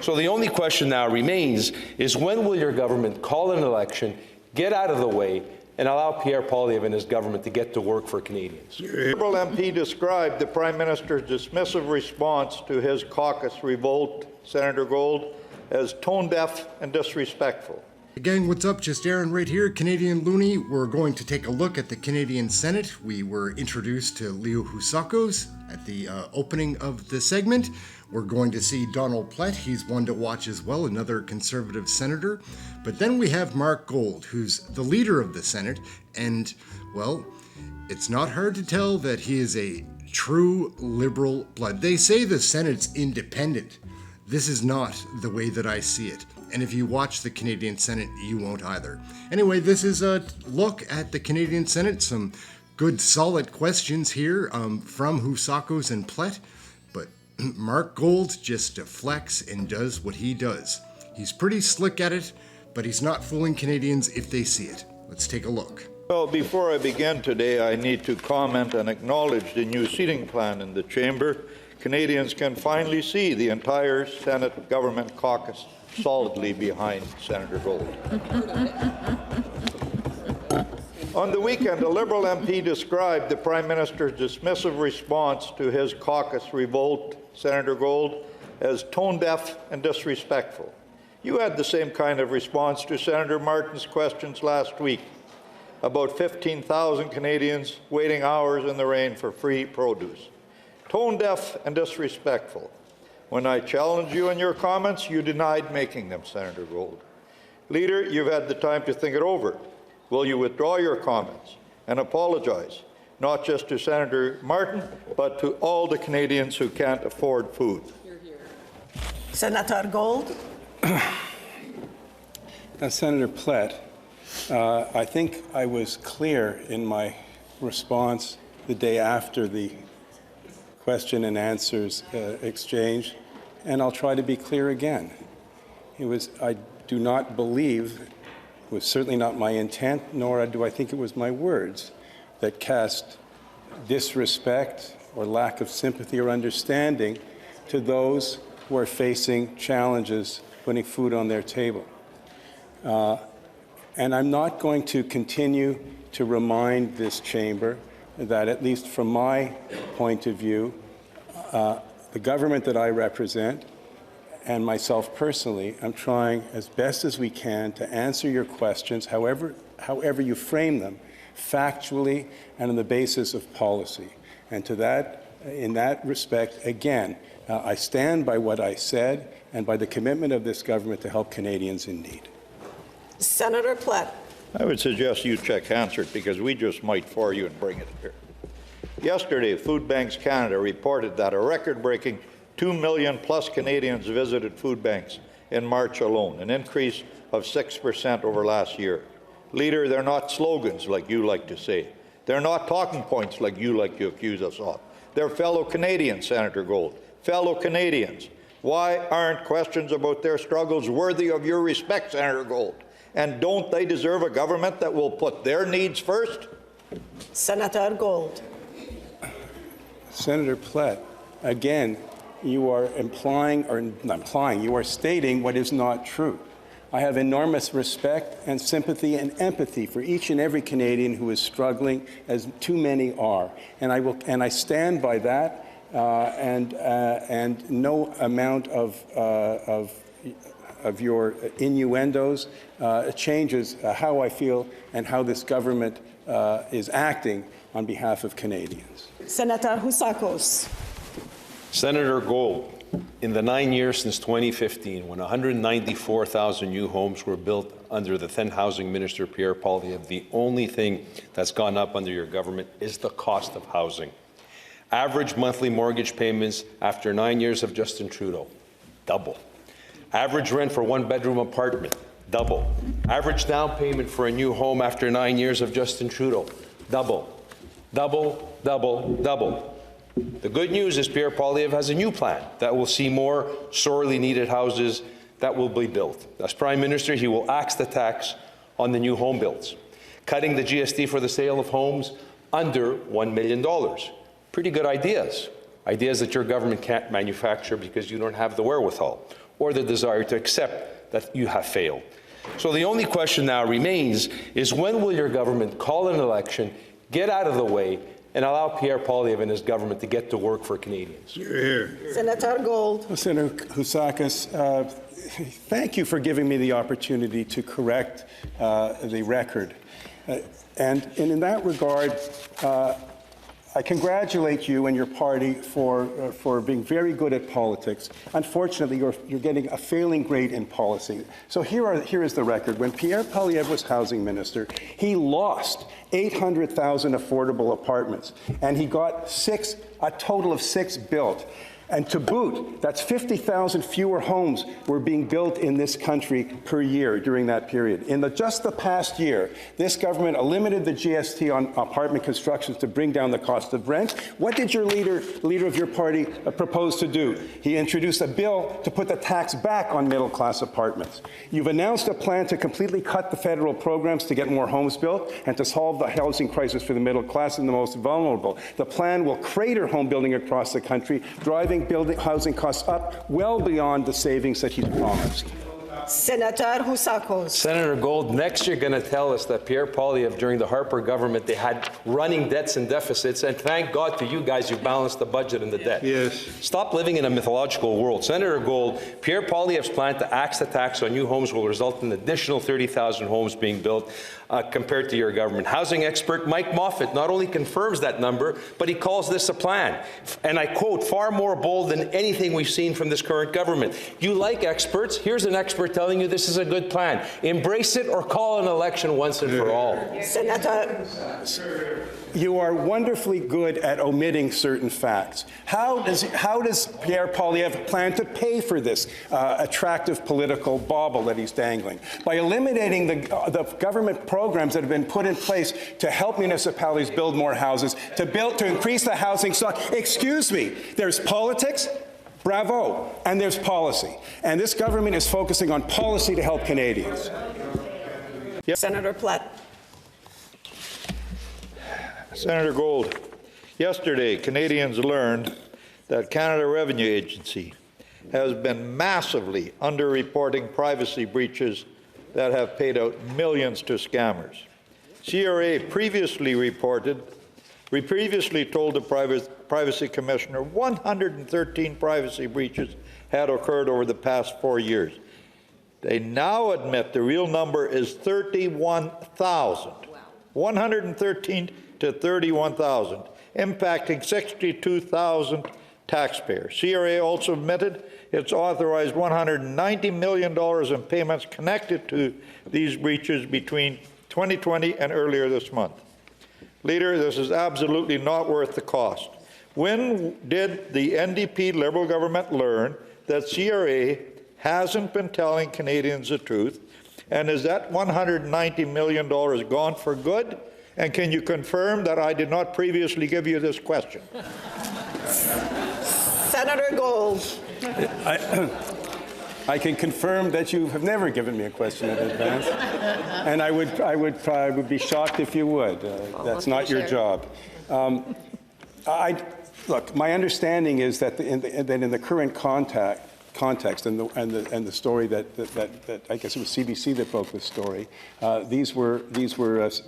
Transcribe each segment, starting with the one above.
So the only question now remains is when will your government call an election, get out of the way, and allow Pierre Poilievre and his government to get to work for Canadians? Liberal MP described the Prime Minister's dismissive response to his caucus revolt, Senator Gold, as tone-deaf and disrespectful. Hey gang, what's up? Just Aaron right here, Canadian Looney. We're going to take a look at the Canadian Senate. We were introduced to Leo HOUSAKOS at the opening of the segment. We're going to see Donald PLETT. He's one to watch as well, another Conservative senator. But then we have Marc Gold, who's the leader of the Senate. And, well, it's not hard to tell that he is a true Liberal blood. They say the Senate's independent. This is not the way that I see it. And if you watch the Canadian Senate, you won't either. Anyway, this is a look at the Canadian Senate. Some good, solid questions here from HOUSAKOS and PLETT. But Marc Gold just deflects and does what he does. He's pretty slick at it, but he's not fooling Canadians if they see it. Let's take a look. Well, before I begin today, I need to comment and acknowledge the new seating plan in the chamber. Canadians can finally see the entire Senate government caucus solidly behind Senator Gold. On the weekend, a Liberal MP described the Prime Minister's dismissive response to his caucus revolt, Senator Gold, as tone-deaf and disrespectful. You had the same kind of response to Senator Martin's questions last week about 15,000 Canadians waiting hours in the rain for free produce. Tone-deaf and disrespectful. When I challenged you in your comments, you denied making them, Senator Gold. Leader, you've had the time to think it over. Will you withdraw your comments and apologize, not just to Senator Martin, but to all the Canadians who can't afford food? Senator Gold. Senator PLETT, I think I was clear in my response the day after the question and answers exchange, and I'll try to be clear again. I do not believe, it was certainly not my intent, nor do I think it was my words, that cast disrespect or lack of sympathy or understanding to those who are facing challenges putting food on their table. And I'm not going to continue to remind this chamber that, at least from my point of view, the government that I represent and myself personally, I'm trying as best as we can to answer your questions, however you frame them, factually and on the basis of policy. And in that respect, again, I stand by what I said and by the commitment of this government to help Canadians in need. Senator PLETT. I would suggest you check Hansard, because we just might for you and bring it here. Yesterday, Food Banks Canada reported that a record-breaking 2 million plus Canadians visited food banks in March alone, an increase of 6% over last year. Leader, they're not slogans like you like to say. They're not talking points like you like to accuse us of. They're fellow Canadians, Senator Gold, fellow Canadians. Why aren't questions about their struggles worthy of your respect, Senator Gold? And don't they deserve a government that will put their needs first? Senator Gold. Senator PLETT, again, you are you are stating what is not true. I have enormous respect and sympathy and empathy for each and every Canadian who is struggling, as too many are, and I stand by that, and no amount of your innuendos changes how I feel and how this government is acting on behalf of Canadians. Senator HOUSAKOS. Senator Gold, in the 9 years since 2015, when 194,000 new homes were built under the then Housing Minister, Pierre Poilievre, the only thing that's gone up under your government is the cost of housing. Average monthly mortgage payments after 9 years of Justin Trudeau, double. Average rent for one-bedroom apartment, double. Average down payment for a new home after 9 years of Justin Trudeau, double. Double, double, double. The good news is Pierre Poilievre has a new plan that will see more sorely needed houses that will be built. As Prime Minister, he will axe the tax on the new home builds, cutting the GST for the sale of homes under $1 million. Pretty good ideas. Ideas that your government can't manufacture because you don't have the wherewithal. or the desire to accept that you have failed. So the only question now remains is when will your government call an election, get out of the way, and allow Pierre Poilievre and his government to get to work for Canadians? Senator Gold. Senator HOUSAKOS, thank you for giving me the opportunity to correct the record. And in that regard, I congratulate you and your party for being very good at politics. Unfortunately, you're getting a failing grade in policy. So here is the record. When Pierre Poilievre was housing minister, he lost 800,000 affordable apartments, and he got a total of 6 built. And to boot, that's 50,000 fewer homes were being built in this country per year during that period. In just the past year, this government eliminated the GST on apartment construction to bring down the cost of rent. What did your leader of your party propose to do? He introduced a bill to put the tax back on middle-class apartments. You've announced a plan to completely cut the federal programs to get more homes built and to solve the housing crisis for the middle class and the most vulnerable. The plan will crater home building across the country, driving housing costs up well beyond the savings that he's promised. Senator HOUSAKOS. Senator Gold, next you're going to tell us that Pierre Poilievre, during the Harper government, they had running debts and deficits, and thank God to you guys, you balanced the budget and the debt. Yes. Stop living in a mythological world. Senator Gold, Pierre Poilievre's plan to axe the tax on new homes will result in an additional 30,000 homes being built compared to your government. Housing expert Mike Moffat not only confirms that number, but he calls this a plan. And I quote, far more bold than anything we've seen from this current government. You like experts? Here's an expert telling you this is a good plan. Embrace it or call an election once and for all. Senator. You are wonderfully good at omitting certain facts. How does Pierre Poilievre plan to pay for this attractive political bauble that he's dangling? By eliminating the government programs that have been put in place to help municipalities build more houses, to increase the housing stock. Excuse me, there's politics, bravo, and there's policy. And this government is focusing on policy to help Canadians. Yep. Senator PLETT. Senator Gold, yesterday Canadians learned that Canada Revenue Agency has been massively underreporting privacy breaches that have paid out millions to scammers. CRA previously told the Privacy Commissioner 113 privacy breaches had occurred over the past 4 years. They now admit the real number is 31,000. 113 to 31,000, impacting 62,000 taxpayers. CRA also admitted it's authorized $190 million in payments connected to these breaches between 2020 and earlier this month. Leader, this is absolutely not worth the cost. When did the NDP Liberal government learn that CRA hasn't been telling Canadians the truth? And is that $190 million gone for good? And can you confirm that I did not previously give you this question? Senator Gold. I can confirm that you have never given me a question in advance, and I would be shocked if you would. That's not your job. Look, my understanding is that in the current context and the story that I guess it was CBC that broke this story. These were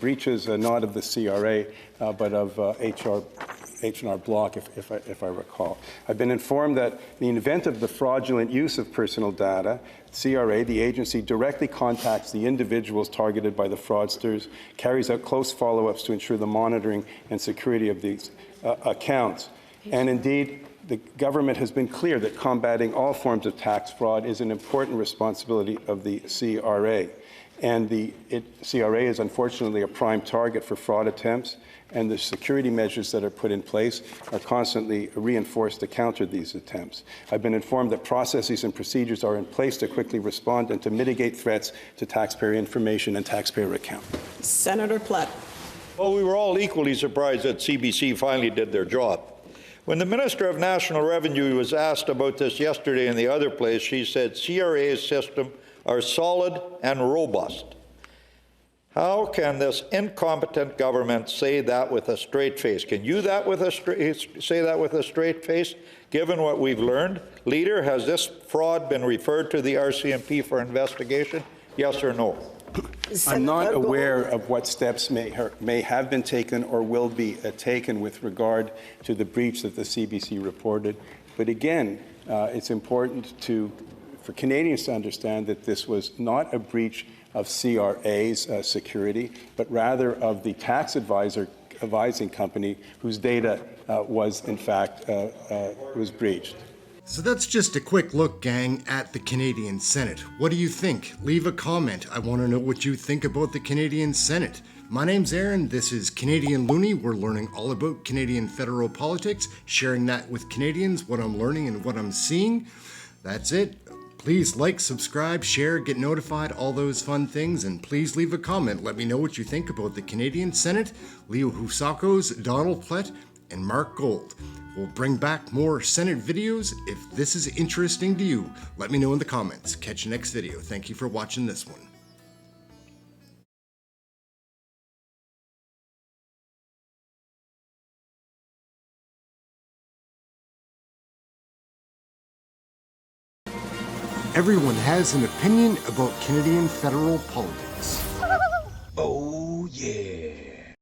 breaches not of the CRA but of H&R Block, if I recall. I've been informed that in the event of the fraudulent use of personal data, CRA, the agency, directly contacts the individuals targeted by the fraudsters, carries out close follow-ups to ensure the monitoring and security of these accounts. And indeed, the government has been clear that combating all forms of tax fraud is an important responsibility of the CRA. And the CRA is unfortunately a prime target for fraud attempts, and the security measures that are put in place are constantly reinforced to counter these attempts. I've been informed that processes and procedures are in place to quickly respond and to mitigate threats to taxpayer information and taxpayer accounts. Senator PLETT. Well, we were all equally surprised that CBC finally did their job. When the Minister of National Revenue was asked about this yesterday in the other place, she said CRA's system are solid and robust. How can this incompetent government say that with a straight face? Can you say that with a straight face, given what we've learned? Leader, has this fraud been referred to the RCMP for investigation? Yes or no? I'm not Senator aware Gold. of what steps may have been taken or will be taken with regard to the breach that the CBC reported. But again, it's important for Canadians to understand that this was not a breach of CRA's security, but rather of the tax advising company whose data was in fact was breached. So that's just a quick look, gang, at the Canadian Senate. What do you think? Leave a comment. I want to know what you think about the Canadian Senate. My name's Aaron. This is Canadian Looney. We're learning all about Canadian federal politics, sharing that with Canadians, what I'm learning and what I'm seeing. That's it. Please like, subscribe, share, get notified, all those fun things, and please leave a comment. Let me know what you think about the Canadian Senate, Leo HOUSAKOS, Donald PLETT, and Mark Gold. We'll bring back more Senate videos. If this is interesting to you, let me know in the comments. Catch you next video. Thank you for watching this one. Everyone has an opinion about Canadian federal politics. Oh, yeah.